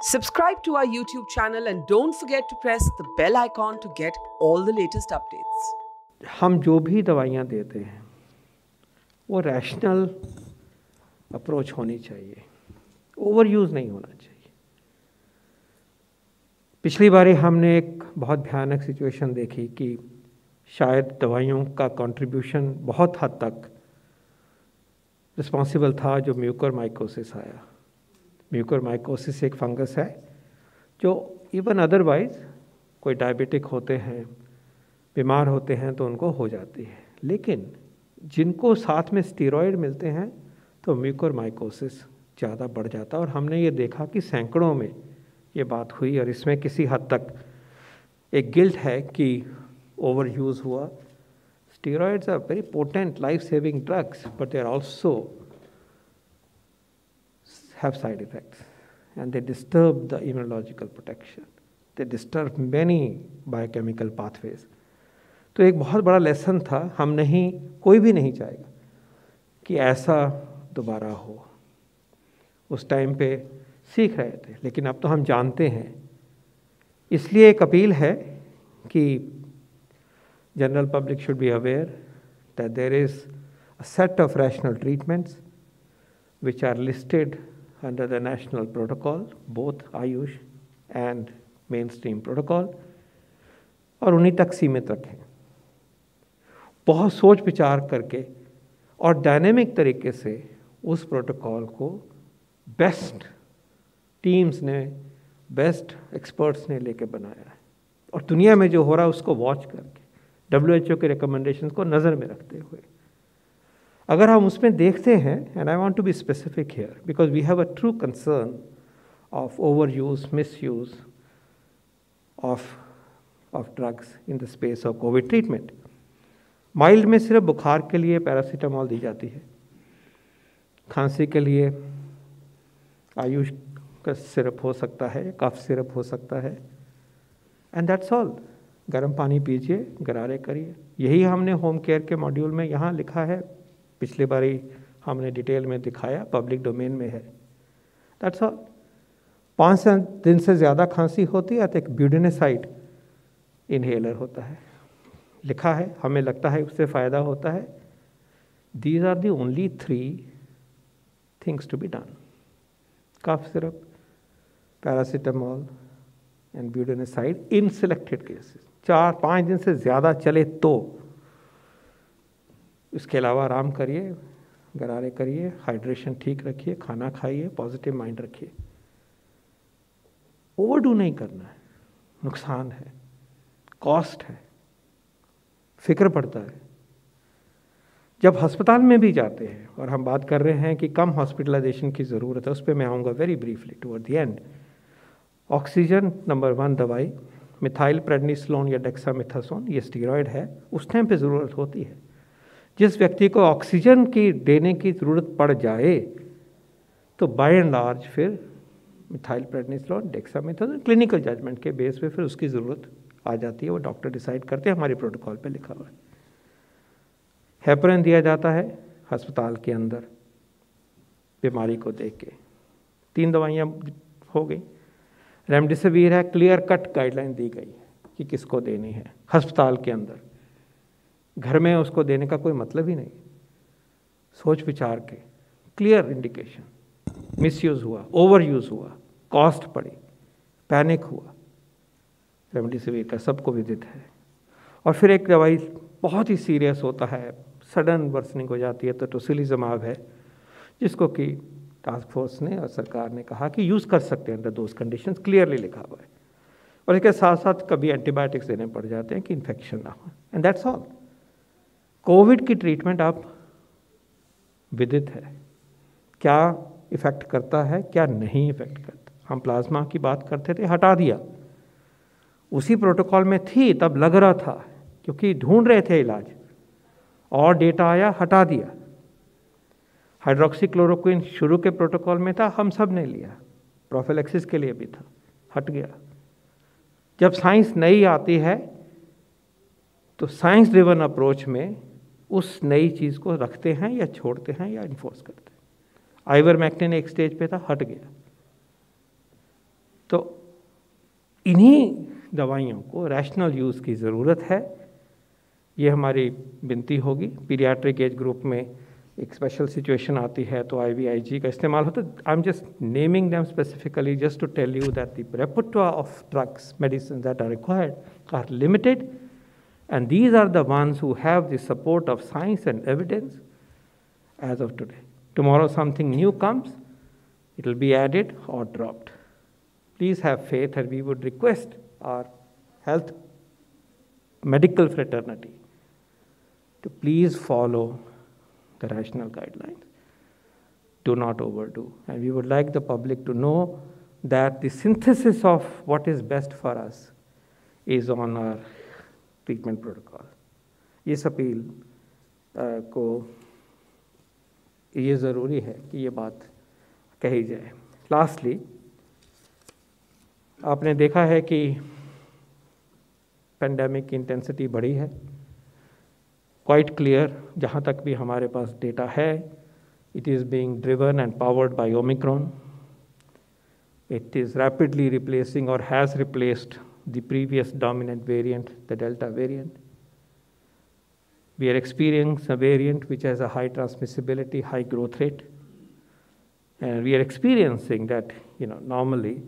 Subscribe to our YouTube channel and don't forget to press the bell icon to get all the latest updates. हम जो भी दवाइयाँ देते हैं वो रैशनल अप्रोच होनी चाहिए, ओवर यूज़ नहीं होना चाहिए। पिछली बारी हमने एक बहुत भयानक सिचुएशन देखी कि शायद दवाइयों का कंट्रीब्यूशन बहुत हद तक रिस्पॉन्सिबल था जो म्यूकोरमाइकोसिस आया। म्यूकोरमाइकोसिस एक फंगस है जो इवन अदरवाइज कोई डायबिटिक होते हैं, बीमार होते हैं तो उनको हो जाती है, लेकिन जिनको साथ में स्टीरॉयड मिलते हैं तो म्यूकोरमाइकोसिस ज़्यादा बढ़ जाता है। और हमने ये देखा कि सैकड़ों में ये बात हुई और इसमें किसी हद तक एक गिल्ट है कि ओवर यूज़ हुआ। Steroids are very potent life saving drugs but they are also have side effects and they disturb the immunological protection, they disturb many biochemical pathways। तो एक बहुत बड़ा लेसन था, कोई भी नहीं चाहेगा कि ऐसा दोबारा हो। उस टाइम पे सीख रहे थे, लेकिन अब तो हम जानते हैं। इसलिए एक अपील है कि general public should be aware that there is a set of rational treatments which are listed under the national protocol, both AYUSH and mainstream protocol, और उन्हीं तक सीमित रखें। बहुत सोच विचार करके और डायनेमिक तरीके से उस प्रोटोकॉल को बेस्ट टीम्स ने, बेस्ट एक्सपर्ट्स ने लेके बनाया है, और दुनिया में जो हो रहा है उसको वॉच करके WHO के रिकमेंडेशंस को नज़र में रखते हुए अगर हम उसमें देखते हैं, and I want to be specific here because we have a true concern of over use, mis use of drugs in the space of Covid treatment. Mild में सिर्फ बुखार के लिए पैरासीटामोल दी जाती है, खांसी के लिए आयुष का सिरप हो सकता है, कफ सिरप हो सकता है, एंड दैट्स ऑल। गर्म पानी पीजिए, गरारे करिए। यही हमने होम केयर के मॉड्यूल में यहाँ लिखा है, पिछली बारी हमने डिटेल में दिखाया, पब्लिक डोमेन में है। That's all. 5 दिन से ज़्यादा खांसी होती है तो एक ब्यूडिनेसाइड इनहेलर होता है, लिखा है, हमें लगता है उससे फ़ायदा होता है। These are the only 3 things to be done. Cough syrup, paracetamol and budesonide in selected cases. 4-5 दिन से ज़्यादा चले तो इसके अलावा आराम करिए, गरारे करिए, हाइड्रेशन ठीक रखिए, खाना खाइए, पॉजिटिव माइंड रखिए। ओवरडू नहीं करना है, नुकसान है, कॉस्ट है, फिक्र पड़ता है। जब अस्पताल में भी जाते हैं और हम बात कर रहे हैं कि कम हॉस्पिटलाइजेशन की ज़रूरत है, उस पर मैं आऊँगा very briefly toward the end. Oxygen number 1 दवाई मिथाइल प्रेडनिसोलोन या डेक्सामेथासोन, ये स्टीरॉयड है, उस टाइम पे ज़रूरत होती है। जिस व्यक्ति को ऑक्सीजन की देने की ज़रूरत पड़ जाए तो बाय एंड लार्ज फिर methyl prednisolone, dexamethasone clinical judgement के बेस पे फिर उसकी ज़रूरत आ जाती है, वो डॉक्टर डिसाइड करते हैं, हमारे प्रोटोकॉल पे लिखा हुआ है। हेपरिन दिया जाता है अस्पताल के अंदर बीमारी को देख के। 3 दवाइयाँ हो गई। रेमडेसिविर है, क्लियर कट गाइडलाइन दी गई है कि किसको देनी है अस्पताल के अंदर। घर में उसको देने का कोई मतलब ही नहीं। सोच विचार के क्लियर इंडिकेशन, मिसयूज़ हुआ, ओवर यूज़ हुआ, कॉस्ट पड़ी, पैनिक हुआ, रेमडेसिविर का सबको विदित है। और फिर एक दवाई बहुत ही सीरियस होता है, सडन वर्सनिंग हो जाती है, तो टोसिलिजुमाब है, जिसको कि टास्क फोर्स ने और सरकार ने कहा कि यूज़ कर सकते हैं अंडर दोज कंडीशंस, क्लियरली लिखा हुआ है। और इसके साथ साथ कभी एंटीबायोटिक्स देने पड़ जाते हैं कि इन्फेक्शन ना हो, एंड दैट्स ऑल। कोविड की ट्रीटमेंट आप विदित है, क्या इफ़ेक्ट करता है, क्या नहीं इफ़ेक्ट करता। हम प्लाज्मा की बात करते थे, हटा दिया, उसी प्रोटोकॉल में थी तब लग रहा था क्योंकि ढूंढ रहे थे इलाज, और डेटा आया, हटा दिया। हाइड्रोक्सीक्लोरोक्विन शुरू के प्रोटोकॉल में था, हम सब ने लिया, प्रोफिलैक्सिस के लिए भी था, हट गया। जब साइंस नई आती है तो साइंस ड्रिवन अप्रोच में उस नई चीज़ को रखते हैं या छोड़ते हैं या इन्फोर्स करते हैं। आइवरमेक्टिन एक स्टेज पे था, हट गया। तो इन्हीं दवाइयों को रैशनल यूज़ की ज़रूरत है, ये हमारी विनती होगी। पीडियाट्रिक एज ग्रुप में एक स्पेशल सिचुएशन आती है तो IVIG का इस्तेमाल होता है। I am just naming them specifically just to tell you that the repertoire of drugs medicine that are required are limited, and these are the ones who have the support of science and evidence as of today. Tomorrow something new comes, it will be added or dropped. Please have faith, and we would request our health medical fraternity to please follow the rational guidelines. Do not overdo. And we would like the public to know that the synthesis of what is best for us is on our treatment protocol. इस appeal को ये ज़रूरी है कि ये बात कही जाए। लास्टली, आपने देखा है कि पेंडेमिक की इंटेंसिटी बढ़ी है, क्वाइट क्लियर, जहाँ तक भी हमारे पास डेटा है, it is being driven and powered by Omicron. It is rapidly replacing or has replaced the previous dominant variant, the Delta variant. We are experiencing a variant which has a high transmissibility, high growth rate. And we are experiencing that, normally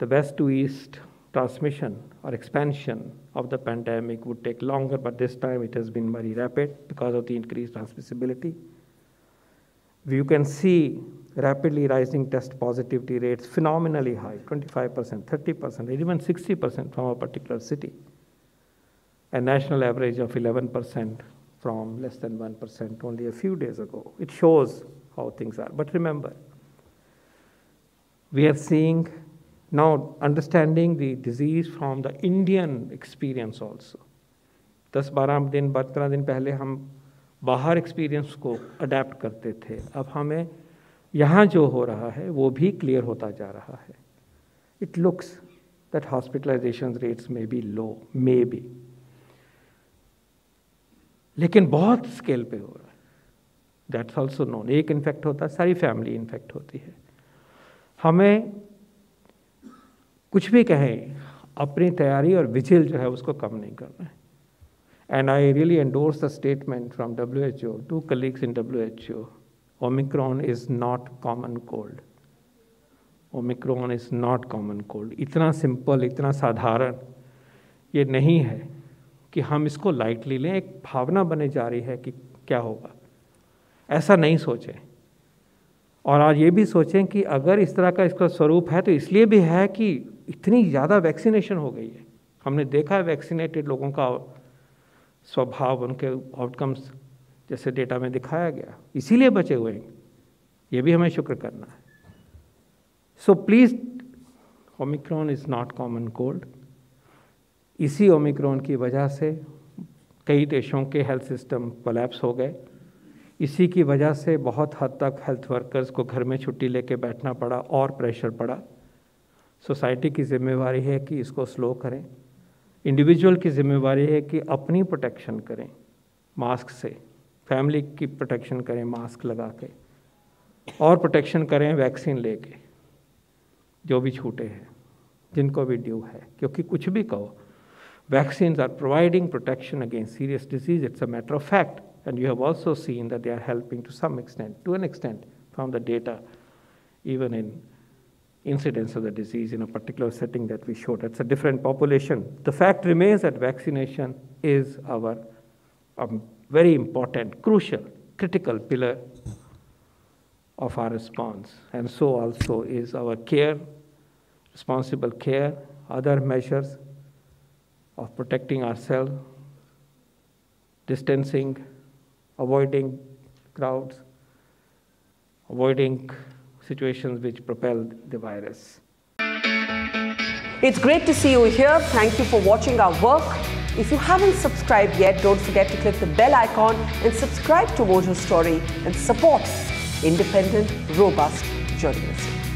the west to east transmission or expansion of the pandemic would take longer, but this time it has been very rapid because of the increased transmissibility. You can see rapidly rising test positivity rates, phenomenally high, 25%, 30%, even 60% from a particular city. A national average of 11% from less than 1% only a few days ago. It shows how things are. But remember, we are seeing now understanding the disease from the Indian experience also. 10-12 दिन, 15 दिन पहले हम बाहर experience को adapt करते थे, अब हमें यहाँ जो हो रहा है वो भी क्लियर होता जा रहा है। It looks that hospitalization rates में बी लो, मे बी, लेकिन बहुत स्केल पे हो रहा है। That's also known. एक इन्फेक्ट होता है, सारी फैमिली इन्फेक्ट होती है। हमें कुछ भी कहें, अपनी तैयारी और विजिल जो है उसको कम नहीं करना है। And I really endorse the statement from WHO, 2 colleagues in WHO. Omicron is not common cold. Omicron is not common cold. इतना सिंपल, इतना साधारण ये नहीं है कि हम इसको लाइटली लें। एक भावना बने जा रही है कि क्या होगा, ऐसा नहीं सोचें। और आज ये भी सोचें कि अगर इस तरह का इसका स्वरूप है तो इसलिए भी है कि इतनी ज़्यादा वैक्सीनेशन हो गई है। हमने देखा है वैक्सीनेटेड लोगों का स्वभाव, उनके आउटकम्स जैसे डेटा में दिखाया गया, इसीलिए बचे हुए हैं। ये भी हमें शुक्र करना है। So please, Omicron is not common cold. इसी ओमिक्रॉन की वजह से कई देशों के हेल्थ सिस्टम कोलैप्स हो गए। इसी की वजह से बहुत हद तक हेल्थ वर्कर्स को घर में छुट्टी लेके बैठना पड़ा और प्रेशर पड़ा। सोसाइटी की जिम्मेवारी है कि इसको स्लो करें। इंडिविजुअल की जिम्मेवारी है कि अपनी प्रोटेक्शन करें मास्क से, फैमिली की प्रोटेक्शन करें मास्क लगा के, और प्रोटेक्शन करें वैक्सीन लेके, जो भी छूटे हैं, जिनको भी ड्यू है। क्योंकि कुछ भी कहो, vaccines are providing protection against serious disease, it's a matter of fact, and you have also seen that they are helping to some extent, to an extent, from the data, even in incidence of the disease in a particular setting that we showed. It's a different population. The fact remains that vaccination is our very important, crucial, critical pillar of our response. And so also is our care, responsible care, other measures of protecting ourselves, distancing, avoiding crowds, avoiding situations which propel the virus. It's great to see you here. Thank you for watching our work. If you haven't subscribed yet, don't forget to click the bell icon and subscribe to Mojo Story and support independent, robust journalism.